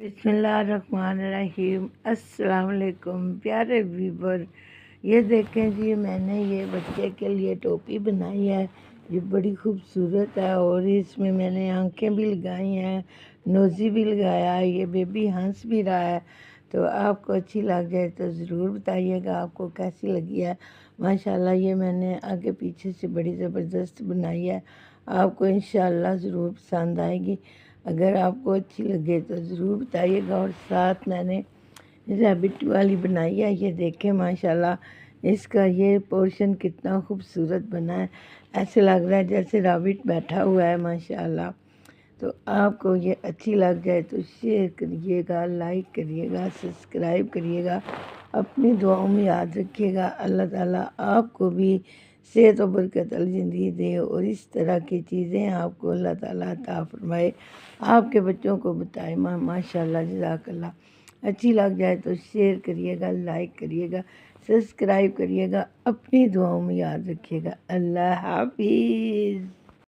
बिस्मिल्लाहिर्रहमानिर्रहीम। अस्सलाम वालेकुम प्यारे व्यूवर। ये देखें जी, मैंने ये बच्चे के लिए टोपी बनाई है। ये बड़ी खूबसूरत है और इसमें मैंने आंखें भी लगाई हैं, नोज़ी भी लगाया है। ये बेबी हंस भी रहा है। तो आपको अच्छी लग जाए तो ज़रूर बताइएगा आपको कैसी लगी है। माशाल्लाह ये मैंने आगे पीछे से बड़ी ज़बरदस्त बनाई है। आपको इंशाल्लाह ज़रूर पसंद आएगी। अगर आपको अच्छी लगे तो ज़रूर बताइएगा। और साथ मैंने रैबिट वाली बनाई है। ये देखें माशाल्लाह इसका ये पोर्शन कितना खूबसूरत बना है। ऐसे लग रहा है जैसे रैबिट बैठा हुआ है माशाल्लाह। तो आपको ये अच्छी लग जाए तो शेयर करिएगा, लाइक करिएगा, सब्सक्राइब करिएगा। अपनी दुआओं में याद रखिएगा। अल्लाह ताला आपको भी सेहत और बरकत वाली ज़िंदगी दे और इस तरह की चीज़ें आपको अल्लाह ताला अता फरमाए। आपके बच्चों को बताए माशाल्लाह जज़ाकल्लाह। अच्छी लग जाए तो शेयर करिएगा, लाइक करिएगा, सब्सक्राइब करिएगा। अपनी दुआओं में याद रखिएगा। अल्लाह हाफिज़।